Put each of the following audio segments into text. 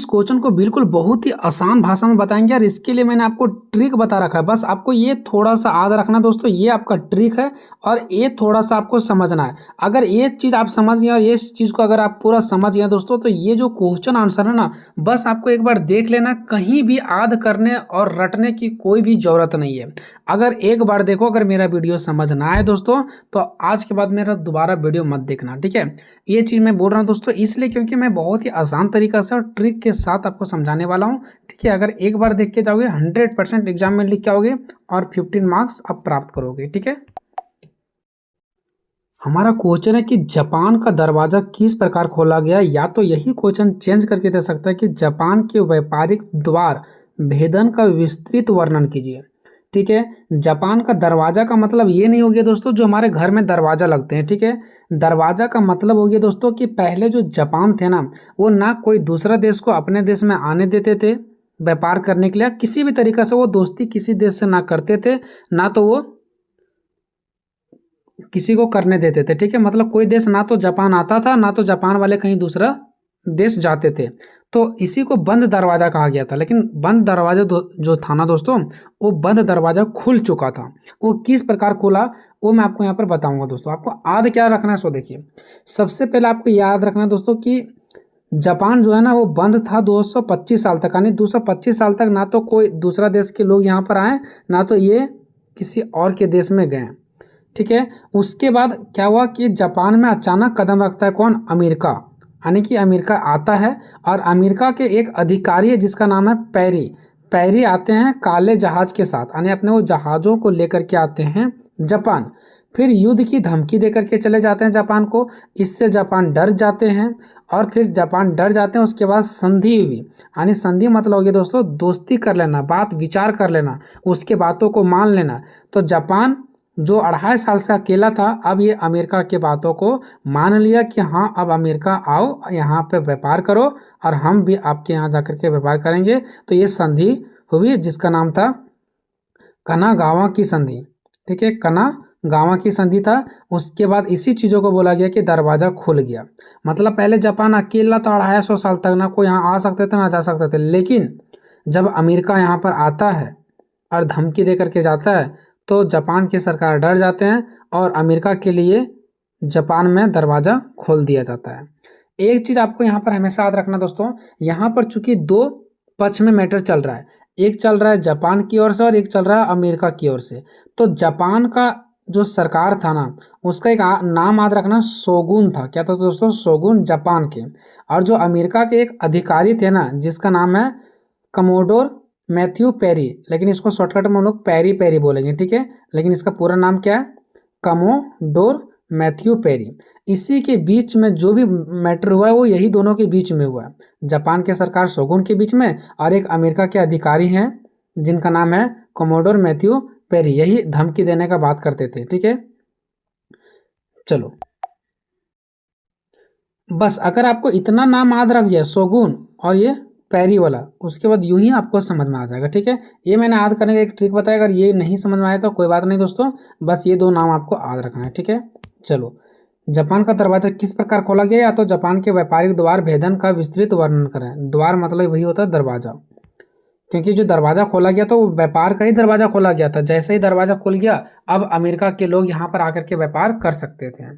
इस क्वेश्चन को बिल्कुल बहुत ही आसान भाषा में बताएंगे और इसके लिए मैंने आपको ट्रिक बता रखा है। बस आपको ये थोड़ा सा याद रखना दोस्तों, ये आपका ट्रिक है और ये थोड़ा सा आपको समझना है। अगर ये चीज़ आप समझ गए और ये चीज़ को अगर आप पूरा समझ गए दोस्तों, तो ये जो क्वेश्चन आंसर है ना, बस आपको एक बार देख लेना, कहीं भी याद करने और रटने की कोई भी ज़रूरत नहीं है। अगर एक बार देखो, अगर मेरा वीडियो समझ ना आए दोस्तों, तो आज के बाद मेरा दोबारा वीडियो मत देखना, ठीक है। ये चीज़ मैं बोल रहा हूँ दोस्तों इसलिए क्योंकि मैं बहुत ही आसान तरीका से और ट्रिक के साथ आपको समझाने वाला हूँ, ठीक है। अगर एक बार देख के जाओगे 100% एग्जाम में लिख के आओगे और 15 मार्क्स आप प्राप्त करोगे, ठीक है। हमारा क्वेश्चन है कि जापान का दरवाज़ा किस प्रकार खोला गया, या तो यही क्वेश्चन चेंज करके दे सकता है कि जापान के व्यापारिक द्वार भेदन का विस्तृत वर्णन कीजिए, ठीक है। जापान का दरवाज़ा का मतलब ये नहीं हो गया दोस्तों जो हमारे घर में दरवाज़ा लगते हैं, ठीक है। दरवाज़ा का मतलब हो गया दोस्तों कि पहले जो जापान थे ना, वो ना कोई दूसरा देश को अपने देश में आने देते थे व्यापार करने के लिए, किसी भी तरीक़ा से वो दोस्ती किसी देश से ना करते थे, ना तो वो किसी को करने देते थे, ठीक है। मतलब कोई देश ना तो जापान आता था, ना तो जापान वाले कहीं दूसरा देश जाते थे, तो इसी को बंद दरवाज़ा कहा गया था। लेकिन बंद दरवाज़ा जो था ना दोस्तों, वो बंद दरवाज़ा खुल चुका था। वो किस प्रकार खुला वो मैं आपको यहाँ पर बताऊंगा दोस्तों। आपको याद क्या रखना है, सो देखिए, सबसे पहले आपको याद रखना है दोस्तों कि जापान जो है ना वो बंद था 225 साल तक, यानी 225 साल तक ना तो कोई दूसरा देश के लोग यहाँ पर आए, ना तो ये किसी और के देश में गए, ठीक है। उसके बाद क्या हुआ कि जापान में अचानक कदम रखता है कौन, अमेरिका, यानी कि अमेरिका आता है और अमेरिका के एक अधिकारी है जिसका नाम है पैरी। पैरी आते हैं काले जहाज के साथ, यानी अपने वो जहाज़ों को लेकर के आते हैं जापान। फिर युद्ध की धमकी दे करके चले जाते हैं जापान को, इससे जापान डर जाते हैं और फिर जापान डर जाते हैं। उसके बाद संधि हुई, यानी संधि मतलब हो गया दोस्तों दोस्ती कर लेना, बात विचार कर लेना, उसके बातों को मान लेना। तो जापान जो 2.5 साल से अकेला था, अब ये अमेरिका की बातों को मान लिया कि हाँ अब अमेरिका आओ यहाँ पे व्यापार करो और हम भी आपके यहाँ जाकर के व्यापार करेंगे। तो ये संधि हुई जिसका नाम था कनागावा की संधि, ठीक है, कनागावा की संधि था। उसके बाद इसी चीज़ों को बोला गया कि दरवाज़ा खुल गया। मतलब पहले जापान अकेला था 250 साल तक, ना कोई यहाँ आ सकते थे ना जा सकते थे, लेकिन जब अमेरिका यहाँ पर आता है और धमकी दे करके जाता है तो जापान की सरकार डर जाते हैं और अमेरिका के लिए जापान में दरवाज़ा खोल दिया जाता है। एक चीज़ आपको यहाँ पर हमेशा याद रखना दोस्तों, यहाँ पर चूंकि दो पक्ष में मैटर चल रहा है, एक चल रहा है जापान की ओर से और एक चल रहा है अमेरिका की ओर से। तो जापान का जो सरकार था ना, उसका एक नाम याद रखना, शोगुन था। क्या था दोस्तों, शोगुन जापान के। और जो अमेरिका के एक अधिकारी थे ना, जिसका नाम है कमोडोर मैथ्यू पेरी, लेकिन इसको शॉर्टकट में हम लोग पेरी पेरी बोलेंगे, ठीक है। लेकिन इसका पूरा नाम क्या है, कमोडोर मैथ्यू पेरी। इसी के बीच में जो भी मैटर हुआ है वो यही दोनों के बीच में हुआ है, जापान के सरकार शोगुन के बीच में और एक अमेरिका के अधिकारी हैं जिनका नाम है कमोडोर मैथ्यू पेरी, यही धमकी देने का बात करते थे, ठीक है। चलो बस अगर आपको इतना नाम याद रख गया, शोगुन और ये पैरी वाला, उसके बाद यूं ही आपको समझ में आ जाएगा, ठीक है। ये मैंने याद करने का एक ट्रिक बताया, अगर ये नहीं समझ में आया तो कोई बात नहीं दोस्तों, बस ये दो नाम आपको याद रखना है, ठीक है। चलो, जापान का दरवाजा किस प्रकार खोला गया, या तो जापान के व्यापारिक द्वार भेदन का विस्तृत वर्णन करें। द्वार मतलब वही होता है दरवाजा, क्योंकि जो दरवाज़ा खोला गया तो व्यापार का ही दरवाज़ा खोला गया था। जैसे ही दरवाज़ा खुल गया, अब अमेरिका के लोग यहाँ पर आकर के व्यापार कर सकते थे।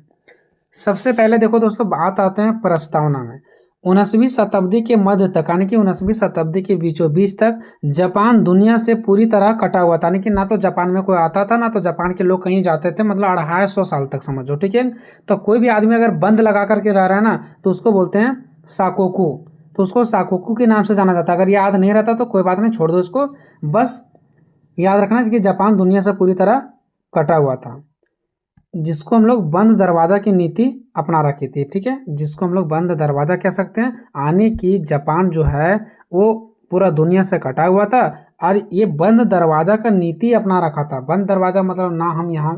सबसे पहले देखो दोस्तों, बात आते हैं प्रस्तावना में। 19वीं शताब्दी के मध्य तक, यानी कि 19वीं शताब्दी के बीचों बीच तक जापान दुनिया से पूरी तरह कटा हुआ था, यानी कि ना तो जापान में कोई आता था ना तो जापान के लोग कहीं जाते थे, मतलब 250 साल तक समझो, ठीक है। तो कोई भी आदमी अगर बंद लगा करके रह रहा है ना, तो उसको बोलते हैं साकोकू, तो उसको साकोकू के नाम से जाना जाता है। अगर याद नहीं रहता तो कोई बात नहीं, छोड़ दो इसको, बस याद रखना कि जापान दुनिया से पूरी तरह कटा हुआ था, जिसको हम लोग बंद दरवाज़ा की नीति अपना रखी थी, ठीक है। जिसको हम लोग बंद दरवाज़ा कह सकते हैं, यानी कि जापान जो है वो पूरा दुनिया से कटा हुआ था और ये बंद दरवाज़ा का नीति अपना रखा था। बंद दरवाज़ा मतलब ना हम यहाँ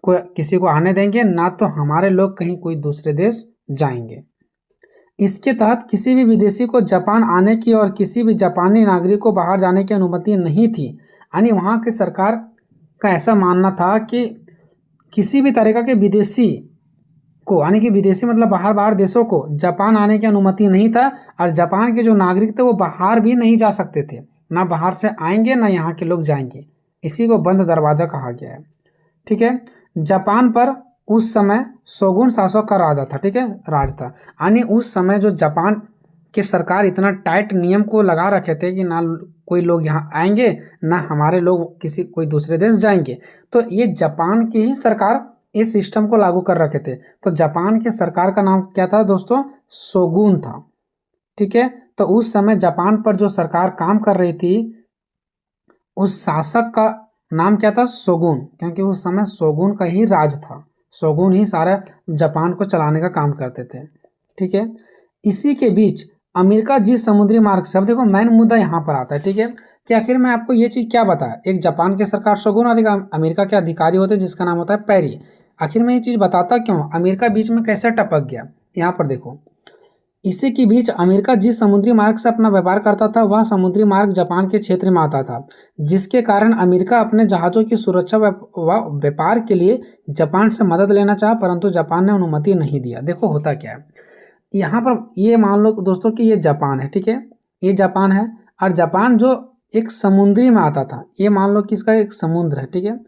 कोई किसी को आने देंगे, ना तो हमारे लोग कहीं कोई दूसरे देश जाएंगे। इसके तहत किसी भी विदेशी को जापान आने की और किसी भी जापानी नागरिक को बाहर जाने की अनुमति नहीं थी। यानी वहाँ की सरकार का ऐसा मानना था कि किसी भी तरीक़ा के विदेशी को, यानी कि विदेशी मतलब बाहर बाहर देशों को जापान आने की अनुमति नहीं था, और जापान के जो नागरिक थे वो बाहर भी नहीं जा सकते थे, ना बाहर से आएंगे ना यहाँ के लोग जाएंगे। इसी को बंद दरवाज़ा कहा गया है। ठीक है। जापान पर उस समय शोगुन शासक का राजा था। ठीक है, राज था, यानी उस समय जो जापान की सरकार इतना टाइट नियम को लगा रखे थे कि ना कोई लोग यहाँ आएंगे ना हमारे लोग किसी कोई दूसरे देश जाएंगे। तो ये जापान की ही सरकार इस सिस्टम को लागू कर रखे थे। तो जापान की सरकार का नाम क्या था दोस्तों? शोगुन था। ठीक है। तो उस समय जापान पर जो सरकार काम कर रही थी उस शासक का नाम क्या था? शोगुन, क्योंकि उस समय शोगुन का ही राज था। शोगुन ही सारा जापान को चलाने का काम करते थे। ठीक है। इसी के बीच अमेरिका जिस समुद्री मार्ग से, अब देखो मेन मुद्दा यहाँ पर आता है। ठीक है, कि आखिर में आपको ये चीज़ क्या बताया, एक जापान की सरकार शोगुन और एक अमेरिका के अधिकारी होते हैं जिसका नाम होता है पैरी। आखिर में ये चीज़ बताता क्यों, अमेरिका बीच में कैसे टपक गया? यहाँ पर देखो, इसी के बीच अमेरिका जिस समुद्री मार्ग से अपना व्यापार करता था वह समुद्री मार्ग जापान के क्षेत्र में आता था, जिसके कारण अमेरिका अपने जहाज़ों की सुरक्षा व व्यापार के लिए जापान से मदद लेना चाहा, परंतु जापान ने अनुमति नहीं दिया। देखो होता क्या है यहाँ पर, ये मान लो दोस्तों कि ये जापान है। ठीक है, ये जापान है, और जापान जो एक समुद्री में आता था, ये मान लो कि इसका एक समुद्र है। ठीक है,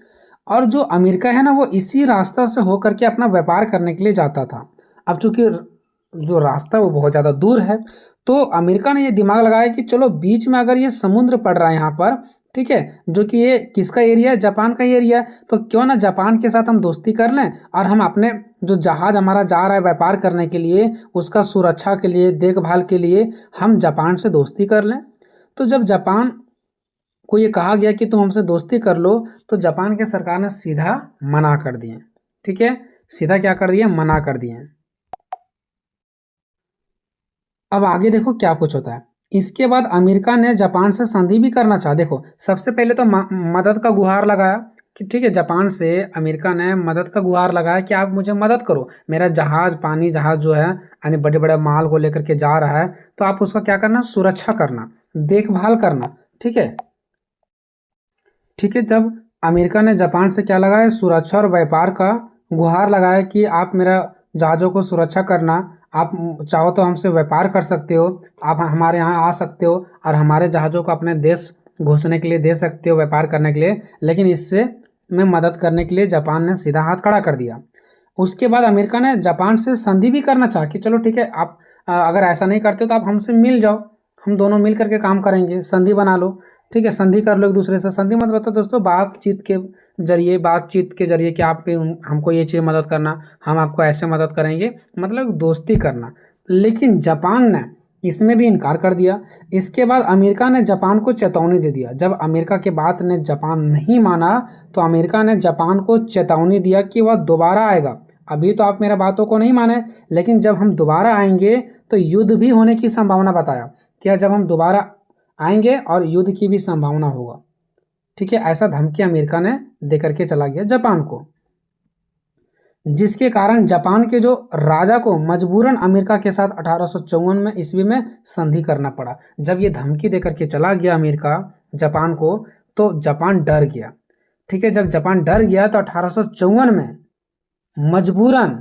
और जो अमेरिका है ना वो इसी रास्ता से होकर के अपना व्यापार करने के लिए जाता था। अब चूंकि जो रास्ता वो बहुत ज़्यादा दूर है, तो अमेरिका ने ये दिमाग लगाया कि चलो बीच में अगर ये समुद्र पड़ रहा है यहाँ पर, ठीक है, जो कि ये किसका एरिया है? जापान का एरिया है, तो क्यों ना जापान के साथ हम दोस्ती कर लें और हम अपने जो जहाज़ हमारा जा रहा है व्यापार करने के लिए, उसका सुरक्षा के लिए, देखभाल के लिए हम जापान से दोस्ती कर लें। तो जब जापान को ये कहा गया कि तुम हमसे दोस्ती कर लो, तो जापान के सरकार ने सीधा मना कर दिए। ठीक है, सीधा क्या कर दिए? मना कर दिए। अब आगे देखो क्या कुछ होता है। इसके बाद अमेरिका ने जापान से संधि भी करना चाहा। देखो सबसे पहले तो मदद का गुहार लगाया कि ठीक है, जापान से अमेरिका ने मदद का गुहार लगाया कि आप मुझे मदद करो, मेरा जहाज, पानी जहाज जो है यानी बड़े बड़े माल को लेकर के जा रहा है, तो आप उसका क्या करना? सुरक्षा करना, देखभाल करना। ठीक है, ठीक है। जब अमेरिका ने जापान से क्या लगाया? सुरक्षा और व्यापार का गुहार लगाया कि आप मेरा जहाज़ों को सुरक्षा करना, आप चाहो तो हमसे व्यापार कर सकते हो, आप हमारे यहाँ आ सकते हो और हमारे जहाज़ों को अपने देश घुसने के लिए दे सकते हो, व्यापार करने के लिए, लेकिन इससे में मदद करने के लिए जापान ने सीधा हाथ खड़ा कर दिया। उसके बाद अमेरिका ने जापान से संधि भी करना चाहा कि चलो ठीक है, आप अगर ऐसा नहीं करते हो तो आप हमसे मिल जाओ, हम दोनों मिल करके काम करेंगे, संधि बना लो। ठीक है, संधि कर लो एक दूसरे से। संधि मतलब होता है दोस्तों बातचीत के जरिए कि आप हमको ये चीज़ मदद करना, हम आपको ऐसे मदद करेंगे, मतलब दोस्ती करना। लेकिन जापान ने इसमें भी इनकार कर दिया। इसके बाद अमेरिका ने जापान को चेतावनी दे दिया। जब अमेरिका के बात ने जापान नहीं माना, तो अमेरिका ने जापान को चेतावनी दिया कि वह दोबारा आएगा। अभी तो आप मेरा बातों को नहीं माने, लेकिन जब हम दोबारा आएंगे तो युद्ध भी होने की संभावना बताया। क्या? जब हम दोबारा आएंगे और युद्ध की भी संभावना होगा। ठीक है, ऐसा धमकी अमेरिका ने दे करके चला गया जापान को, जिसके कारण जापान के जो राजा को मजबूरन अमेरिका के साथ 1854 में ईस्वी में संधि करना पड़ा। जब ये धमकी दे करके चला गया अमेरिका जापान को, तो जापान डर गया। ठीक है, जब जापान डर गया तो 1854 में मजबूरन,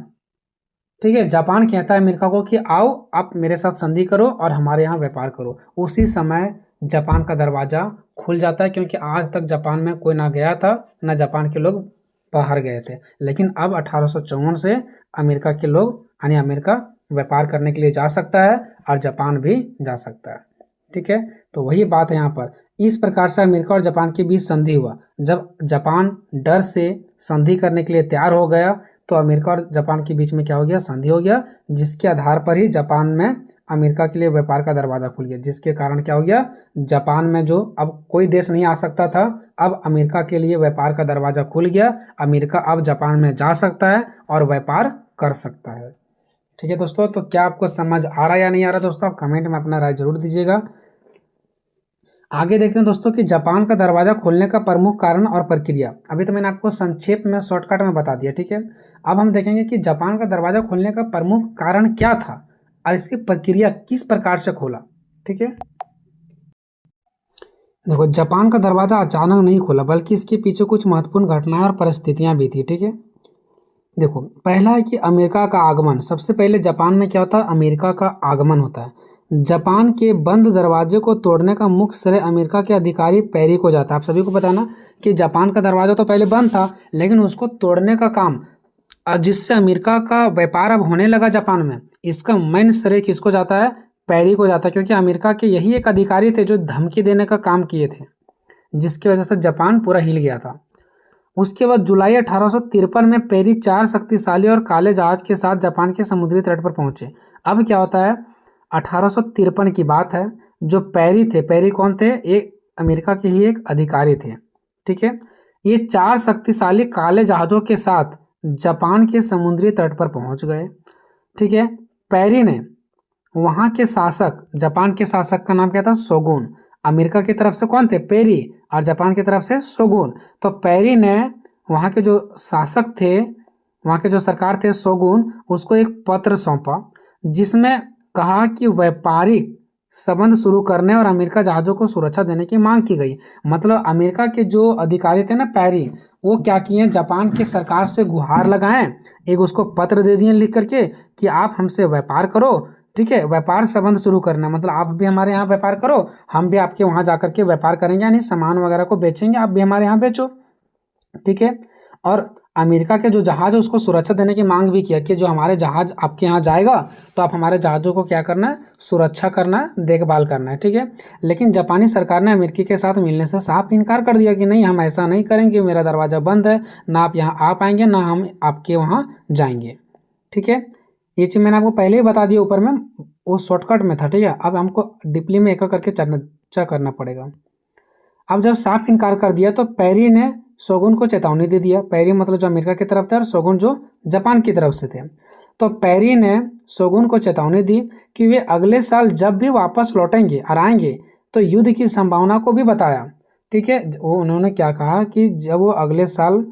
ठीक है, जापान कहता है अमेरिका को कि आओ आप मेरे साथ संधि करो और हमारे यहाँ व्यापार करो। उसी समय जापान का दरवाज़ा खुल जाता है, क्योंकि आज तक जापान में कोई ना गया था, ना जापान के लोग बाहर गए थे, लेकिन अब 1854 से अमेरिका के लोग यानी अमेरिका व्यापार करने के लिए जा सकता है और जापान भी जा सकता है। ठीक है, तो वही बात है यहाँ पर। इस प्रकार से अमेरिका और जापान के बीच संधि हुआ। जब जापान डर से संधि करने के लिए तैयार हो गया, तो अमेरिका और जापान के बीच में क्या हो गया? संधि हो गया, जिसके आधार पर ही जापान में अमेरिका के लिए व्यापार का दरवाज़ा खुल गया। जिसके कारण क्या हो गया? जापान में जो अब कोई देश नहीं आ सकता था, अब अमेरिका के लिए व्यापार का दरवाज़ा खुल गया। अमेरिका अब जापान में जा सकता है और व्यापार कर सकता है। ठीक है दोस्तों, तो क्या आपको समझ आ रहा या नहीं आ रहा दोस्तों? आप कमेंट में अपना राय जरूर दीजिएगा। आगे देखते हैं दोस्तों कि जापान का दरवाज़ा खोलने का प्रमुख कारण और प्रक्रिया। अभी तो मैंने आपको संक्षेप में शॉर्टकट में बता दिया। ठीक है, अब हम देखेंगे कि जापान का दरवाज़ा खोलने का प्रमुख कारण क्या था और इसकी प्रक्रिया किस प्रकार से खोला। ठीक है, देखो जापान का दरवाज़ा अचानक नहीं खोला, बल्कि इसके पीछे कुछ महत्वपूर्ण घटनाएं और परिस्थितियां भी थी। ठीक है, देखो, पहला है कि अमेरिका का आगमन। सबसे पहले जापान में क्या होता है, अमेरिका का आगमन होता है। जापान के बंद दरवाजे को तोड़ने का मुख्य श्रेय अमेरिका के अधिकारी पेरी को जाता है। आप सभी को पता है ना कि जापान का दरवाजा तो पहले बंद था, लेकिन उसको तोड़ने का काम जिससे अमेरिका का व्यापार अब होने लगा जापान में, इसका मेन श्रेय किसको जाता है, पेरी को जाता है। क्योंकि अमेरिका के यही एक अधिकारी थे जो धमकी देने का काम किए थे, जिसकी वजह से जापान पूरा हिल गया था। उसके बाद जुलाई 1853 में पेरी 4 शक्तिशाली और काले जहाज के साथ जापान के समुद्री तट पर पहुंचे। अब क्या होता है, 1853 की बात है। जो पेरी थे, पेरी कौन थे, एक अमेरिका के ही एक अधिकारी थे। ठीक है, ये 4 शक्तिशाली काले जहाज़ों के साथ जापान के समुद्री तट पर पहुंच गए। ठीक है, पेरी ने वहाँ के शासक, जापान के शासक का नाम क्या था, शोगुन। अमेरिका की तरफ से कौन थे, पेरी, और जापान की तरफ से शोगुन। तो पेरी ने वहाँ के जो शासक थे, वहाँ के जो सरकार थे शोगुन, उसको एक पत्र सौंपा जिसमें कहा कि व्यापारिक संबंध शुरू करने और अमेरिका जहाज़ों को सुरक्षा देने की मांग की गई। मतलब अमेरिका के जो अधिकारी थे ना पेरी, वो क्या किए, जापान के सरकार से गुहार लगाएं, एक उसको पत्र दे दिए लिख करके कि आप हमसे व्यापार करो। ठीक है, व्यापार संबंध शुरू करना मतलब आप भी हमारे यहाँ व्यापार करो, हम भी आपके वहाँ जाकर के व्यापार करेंगे, यानी सामान वगैरह को बेचेंगे, आप भी हमारे यहाँ बेचो। ठीक है, और अमेरिका के जो जहाज है उसको सुरक्षा देने की मांग भी किया कि जो हमारे जहाज आपके यहाँ जाएगा तो आप हमारे जहाज़ों को क्या करना है, सुरक्षा करना है, देखभाल करना है। ठीक है, लेकिन जापानी सरकार ने अमेरिकी के साथ मिलने से साफ इनकार कर दिया कि नहीं, हम ऐसा नहीं करेंगे, मेरा दरवाज़ा बंद है, ना आप यहाँ आ पाएंगे ना हम आपके वहाँ जाएंगे। ठीक है, ये चीज़ मैंने आपको पहले ही बता दिया ऊपर में, वो शॉर्टकट में था। ठीक है, अब हमको डीपली में एक करके चर्चा करना पड़ेगा। अब जब साफ इनकार कर दिया तो पेरी ने शोगुन को चेतावनी दे दिया। पेरी मतलब जो अमेरिका की तरफ थे और शोगुन जो जापान की तरफ से थे। तो पेरी ने शोगुन को चेतावनी दी कि वे अगले साल जब भी वापस लौटेंगे और आएंगे तो युद्ध की संभावना को भी बताया। ठीक है, वो उन्होंने क्या कहा कि जब वो अगले साल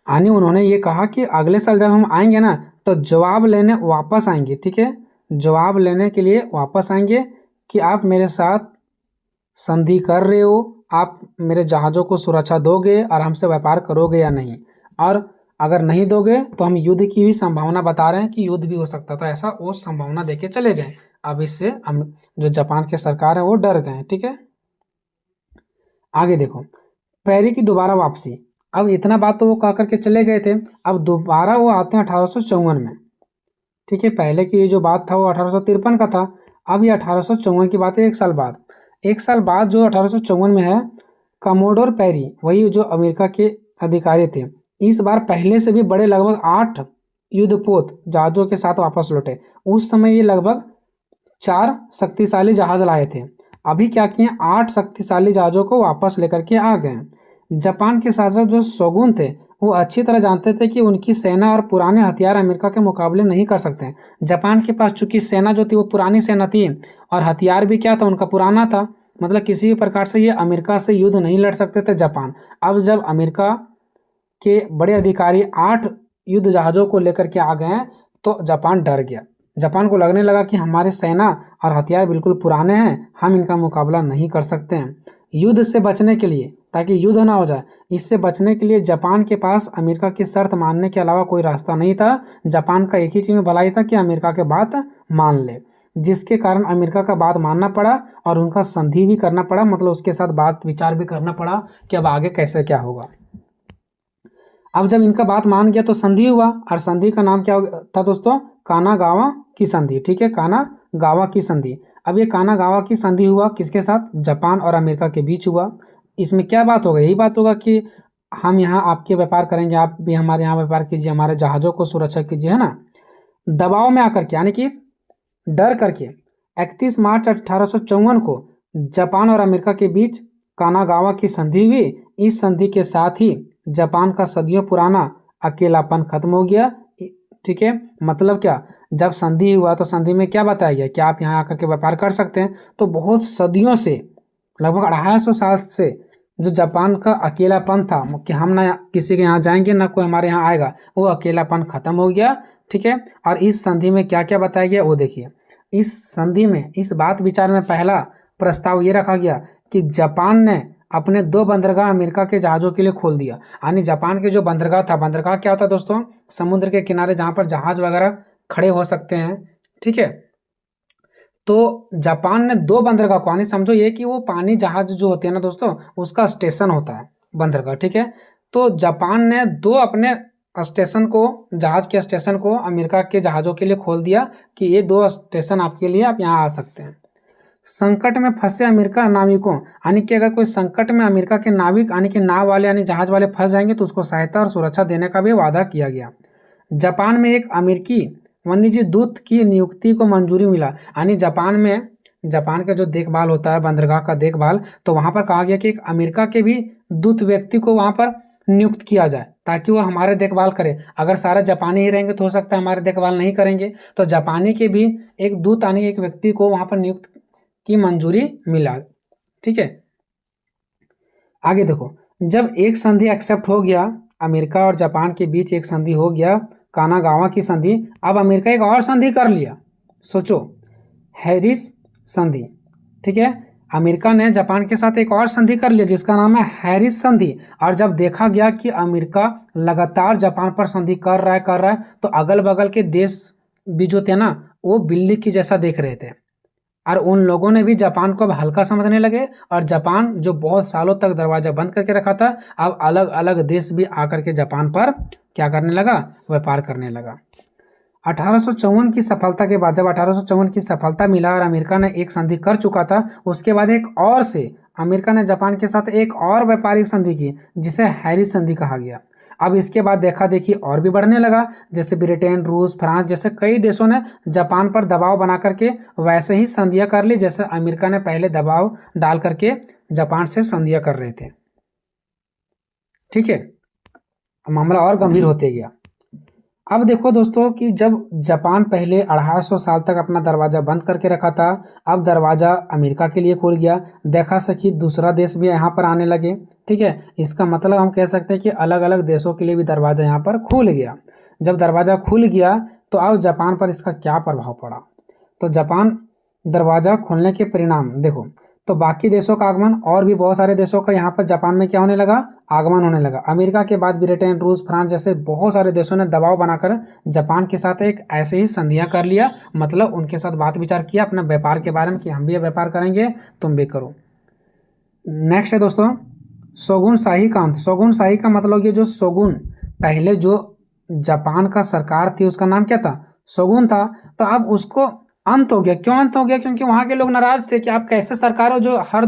उन्होंने ये कहा कि अगले साल जब हम आएंगे ना तो जवाब लेने वापस आएंगे। ठीक है, जवाब लेने के लिए वापस आएंगे कि आप मेरे साथ संधि कर रहे हो, आप मेरे जहाज़ों को सुरक्षा दोगे और हमसे व्यापार करोगे या नहीं, और अगर नहीं दोगे तो हम युद्ध की भी संभावना बता रहे हैं कि युद्ध भी हो सकता था, ऐसा वो संभावना देके चले गए। अब इससे हम जो जापान के सरकार है वो डर गए। ठीक है, आगे देखो, पेरी की दोबारा वापसी। अब इतना बात तो वो कह करके चले गए थे, अब दोबारा वो आते हैं 1854 में। ठीक है, पहले की ये जो बात था वो 1853 का था, अब ये 1854 की बात है, 1 साल बाद। 1 साल बाद जो 1854 में है, कमोडोर पेरी, वही जो अमेरिका के अधिकारी थे, इस बार पहले से भी बड़े लगभग 8 युद्धपोत जहाज़ों के साथ वापस लौटे। उस समय ये लगभग 4 शक्तिशाली जहाज लाए थे, अभी क्या किए, 8 शक्तिशाली जहाज़ों को वापस लेकर के आ गए। जापान के शासक जो शोगुन थे वो अच्छी तरह जानते थे कि उनकी सेना और पुराने हथियार अमेरिका के मुकाबले नहीं कर सकते। जापान के पास चूंकि सेना जो थी वो पुरानी सेना थी और हथियार भी क्या था, उनका पुराना था, मतलब किसी भी प्रकार से ये अमेरिका से युद्ध नहीं लड़ सकते थे जापान। अब जब अमेरिका के बड़े अधिकारी 8 युद्ध जहाज़ों को लेकर के आ गए तो जापान डर गया। जापान को लगने लगा कि हमारे सेना और हथियार बिल्कुल पुराने हैं, हम इनका मुकाबला नहीं कर सकते हैं। युद्ध से बचने के लिए, ताकि युद्ध ना हो जाए, इससे बचने के लिए जापान के पास अमेरिका की शर्त मानने के अलावा कोई रास्ता नहीं था। जापान का एक ही चीज़ में भलाई था कि अमेरिका के बात मान ले, जिसके कारण अमेरिका का बात मानना पड़ा और उनका संधि भी करना पड़ा, मतलब उसके साथ बात विचार भी करना पड़ा कि अब आगे कैसे क्या होगा। अब जब इनका बात मान गया तो संधि हुआ, और संधि का नाम क्या था दोस्तों, कानागावा की संधि। ठीक है, कानागावा की संधि। अब ये कानागावा की संधि हुआ किसके साथ, जापान और अमेरिका के बीच हुआ। इसमें क्या बात होगा, यही बात होगा कि हम यहाँ आपके व्यापार करेंगे, आप भी हमारे यहाँ व्यापार कीजिए, हमारे जहाज़ों को सुरक्षा कीजिए, है ना। दबाव में आकर के, यानी कि डर करके 31 मार्च 1854 को जापान और अमेरिका के बीच कानागावा की संधि हुई। इस संधि के साथ ही जापान का सदियों पुराना अकेलापन खत्म हो गया। ठीक है, मतलब क्या, जब संधि हुआ तो संधि में क्या बताया गया कि आप यहाँ आकर के व्यापार कर सकते हैं। तो बहुत सदियों से, लगभग 250 साल से जो जापान का अकेलापन था कि हम ना किसी के यहाँ जाएंगे ना कोई हमारे यहाँ आएगा, वो अकेलापन खत्म हो गया। ठीक है, और इस संधि में क्या क्या बताया गया वो देखिए। इस संधि में, इस बात विचार में पहला प्रस्ताव ये रखा गया कि जापान ने अपने 2 बंदरगाह अमेरिका के जहाज़ों के लिए खोल दिया। यानी जापान के जो बंदरगाह था, बंदरगाह क्या होता है दोस्तों? समुद्र के किनारे जहाँ पर जहाज़ वगैरह खड़े हो सकते हैं, ठीक है। तो जापान ने 2 बंदरगाह को, यानी समझो ये कि वो पानी जहाज जो होते हैं ना दोस्तों, उसका स्टेशन होता है बंदरगाह, ठीक है। तो जापान ने 2 अपने स्टेशन को, जहाज के स्टेशन को अमेरिका के जहाज़ों के लिए खोल दिया कि ये 2 स्टेशन आपके लिए, आप यहाँ आ सकते हैं। संकट में फंसे अमेरिका नाविकों, यानी कि अगर कोई संकट में अमेरिका के नाविक यानी कि नाव वाले यानी जहाज वाले फंस जाएंगे तो उसको सहायता और सुरक्षा देने का भी वादा किया गया। जापान में एक अमेरिकी वन्यजीव दूत की नियुक्ति को मंजूरी मिला, यानी जापान में, जापान का जो देखभाल होता है बंदरगाह का देखभाल, तो वहाँ पर कहा गया कि एक अमेरिका के भी दूत व्यक्ति को वहाँ पर नियुक्त किया जाए ताकि वो हमारे देखभाल करे। अगर सारे जापानी ही रहेंगे तो हो सकता है हमारे देखभाल नहीं करेंगे, तो जापानी के भी एक दूत यानी एक व्यक्ति को वहाँ पर नियुक्त की मंजूरी मिला, ठीक है। आगे देखो, जब एक संधि एक्सेप्ट हो गया, अमेरिका और जापान के बीच एक संधि हो गया, कानागावा की संधि, अब अमेरिका एक और संधि कर लिया, सोचो, हैरिस संधि, ठीक है। अमेरिका ने जापान के साथ एक और संधि कर लिया जिसका नाम है हैरिस संधि। और जब देखा गया कि अमेरिका लगातार जापान पर संधि कर रहा है तो अगल बगल के देश भी जो थे ना, वो बिल्ली की जैसा देख रहे थे, और उन लोगों ने भी जापान को अब हल्का समझने लगे। और जापान जो बहुत सालों तक दरवाजा बंद करके रखा था, अब अलग अलग देश भी आकर के जापान पर क्या करने लगा? व्यापार करने लगा। 1854 की सफलता के बाद, जब 1854 की सफलता मिला और अमेरिका ने एक संधि कर चुका था, उसके बाद एक और से अमेरिका ने जापान के साथ एक और व्यापारिक संधि की जिसे हैरिस संधि कहा गया। अब इसके बाद देखा देखी और भी बढ़ने लगा, जैसे ब्रिटेन, रूस, फ्रांस जैसे कई देशों ने जापान पर दबाव बना करके वैसे ही संधियां कर ली जैसे अमेरिका ने पहले दबाव डाल करके जापान से संधियां कर रहे थे, ठीक है। मामला और गंभीर होते गया। अब देखो दोस्तों कि जब जापान पहले 250 साल तक अपना दरवाज़ा बंद करके रखा था, अब दरवाज़ा अमेरिका के लिए खुल गया। देखा सखी दूसरा देश भी यहाँ पर आने लगे, ठीक है। इसका मतलब हम कह सकते हैं कि अलग अलग देशों के लिए भी दरवाज़ा यहाँ पर खुल गया। जब दरवाज़ा खुल गया तो अब जापान पर इसका क्या प्रभाव पड़ा? तो जापान दरवाज़ा खुलने के परिणाम देखो, तो बाकी देशों का आगमन और भी बहुत सारे देशों का यहाँ पर जापान में क्या होने लगा? आगमन होने लगा। अमेरिका के बाद ब्रिटेन, रूस, फ्रांस जैसे बहुत सारे देशों ने दबाव बनाकर जापान के साथ एक ऐसे ही संधियां कर लिया, मतलब उनके साथ बात विचार किया अपना व्यापार के बारे में कि हम भी ये व्यापार करेंगे, तुम भी करो। नेक्स्ट है दोस्तों शोगुन शाही का अंत। शोगुन शाही का मतलब ये जो शोगुन पहले जो जापान का सरकार थी उसका नाम क्या था? शोगुन था। तो अब उसको अंत हो गया। क्यों अंत हो गया? क्योंकि वहाँ के लोग नाराज थे कि आप कैसे सरकार हो जो हर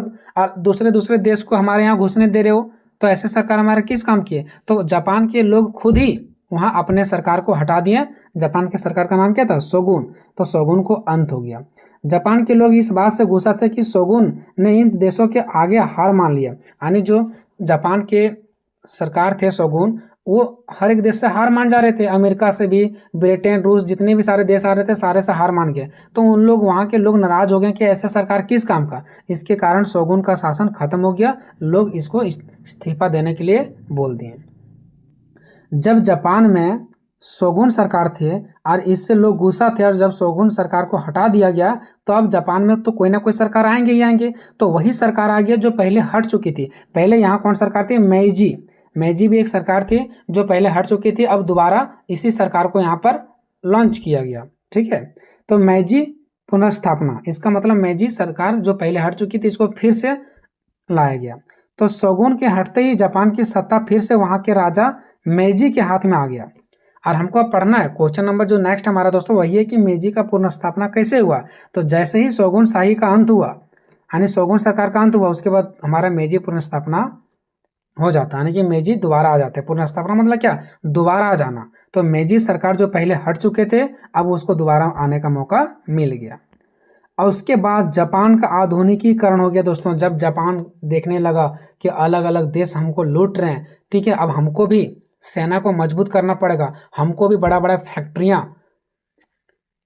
दूसरे देश को हमारे यहाँ घुसने दे रहे हो, तो ऐसे सरकार हमारे किस काम की है? तो जापान के लोग खुद ही वहाँ अपने सरकार को हटा दिए। जापान के सरकार का नाम क्या था? शोगुन। तो शोगुन को अंत हो गया। जापान के लोग इस बात से गुस्सा थे कि शोगुन ने इन देशों के आगे हार मान लिया, यानी जो जापान के सरकार थे शोगुन, वो हर एक देश से हार मान जा रहे थे। अमेरिका से भी, ब्रिटेन, रूस जितने भी सारे देश आ रहे थे सारे से हार मान गए। तो उन लोग वहाँ के लोग नाराज हो गए कि ऐसे सरकार किस काम का। इसके कारण शोगुन का शासन खत्म हो गया। लोग इसको इस्तीफा देने के लिए बोल दिए। जब जापान में शोगुन सरकार थे और इससे लोग गुस्सा थे, और जब शोगुन सरकार को हटा दिया गया तो अब जापान में तो कोई ना कोई सरकार आएंगे ही आएंगे। तो वही सरकार आ गई जो पहले हट चुकी थी। पहले यहाँ कौन सरकार थी? मेइजी। मेइजी भी एक सरकार थी जो पहले हट चुकी थी। अब दोबारा इसी सरकार को यहाँ पर लॉन्च किया गया, ठीक है। तो मेइजी पुनर्स्थापना, इसका मतलब मेइजी सरकार जो पहले हट चुकी थी इसको फिर से लाया गया। तो शोगुन के हटते ही जापान की सत्ता फिर से वहाँ के राजा मेइजी के हाथ में आ गया। और हमको अब पढ़ना है क्वेश्चन नंबर जो नेक्स्ट हमारा दोस्तों वही है कि मेइजी का पुनर्स्थापना कैसे हुआ। तो जैसे ही शोगुन शाही का अंत हुआ, यानी शोगुन सरकार का अंत हुआ, उसके बाद हमारा मेइजी पुनर्स्थापना हो जाता है, यानी कि मेइजी दोबारा आ जाते हैं। पुनर्स्थापना मतलब क्या? दोबारा आ जाना। तो मेइजी सरकार जो पहले हट चुके थे अब उसको दोबारा आने का मौका मिल गया। और उसके बाद जापान का आधुनिकीकरण हो गया दोस्तों। जब जापान देखने लगा कि अलग अलग देश हमको लूट रहे हैं, ठीक है, अब हमको भी सेना को मजबूत करना पड़ेगा, हमको भी बड़ा बड़ा फैक्ट्रियाँ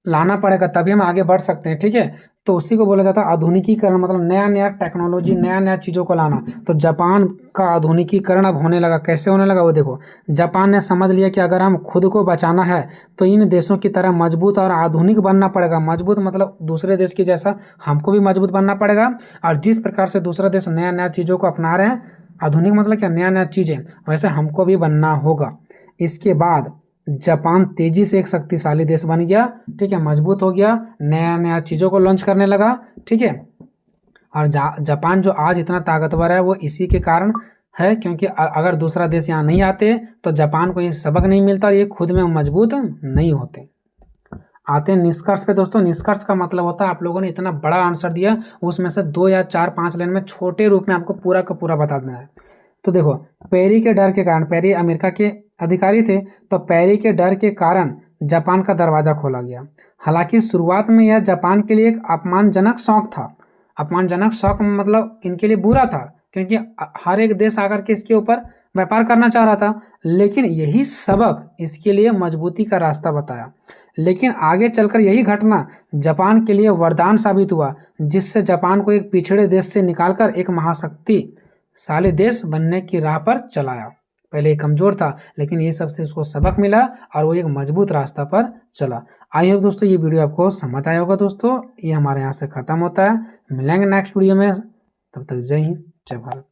लाना पड़ेगा तभी हम आगे बढ़ सकते हैं, ठीक है। तो उसी को बोला जाता है आधुनिकीकरण, मतलब नया नया टेक्नोलॉजी, नया नया चीज़ों को लाना। तो जापान का आधुनिकीकरण अब होने लगा। कैसे होने लगा वो देखो, जापान ने समझ लिया कि अगर हम खुद को बचाना है तो इन देशों की तरह मजबूत और आधुनिक बनना पड़ेगा। मजबूत मतलब दूसरे देश की जैसा हमको भी मजबूत बनना पड़ेगा, और जिस प्रकार से दूसरा देश नया नया चीज़ों को अपना रहे हैं, आधुनिक मतलब क्या, नया नया चीज़ें, वैसे हमको भी बनना होगा। इसके बाद जापान तेजी से एक शक्तिशाली देश बन गया, ठीक है, मजबूत हो गया, नया नया चीज़ों को लॉन्च करने लगा, ठीक है। और जापान जो आज इतना ताकतवर है वो इसी के कारण है, क्योंकि अगर दूसरा देश यहाँ नहीं आते तो जापान को ये सबक नहीं मिलता, ये खुद में मजबूत नहीं होते। आते हैं निष्कर्ष पे दोस्तों। निष्कर्ष का मतलब होता है आप लोगों ने इतना बड़ा आंसर दिया, उसमें से 2 या 4-5 लाइन में छोटे रूप में आपको पूरा का पूरा बता देना है। तो देखो, पेरी के डर के कारण, पेरी अमेरिका के अधिकारी थे, तो पेरी के डर के कारण जापान का दरवाजा खोला गया। हालांकि शुरुआत में यह जापान के लिए एक अपमानजनक शौक था। अपमानजनक शौक मतलब इनके लिए बुरा था, क्योंकि हर एक देश आकर के इसके ऊपर व्यापार करना चाह रहा था, लेकिन यही सबक इसके लिए मजबूती का रास्ता बताया। लेकिन आगे चलकर यही घटना जापान के लिए वरदान साबित हुआ, जिससे जापान को एक पिछड़े देश से निकालकर एक महाशक्तिशाली देश बनने की राह पर चलाया। पहले ये कमजोर था, लेकिन ये सबसे उसको सबक मिला और वो एक मजबूत रास्ता पर चला। आई होप दोस्तों ये वीडियो आपको समझ आया होगा। दोस्तों ये हमारे यहाँ से ख़त्म होता है, मिलेंगे नेक्स्ट वीडियो में, तब तक जय हिंद, जय भारत।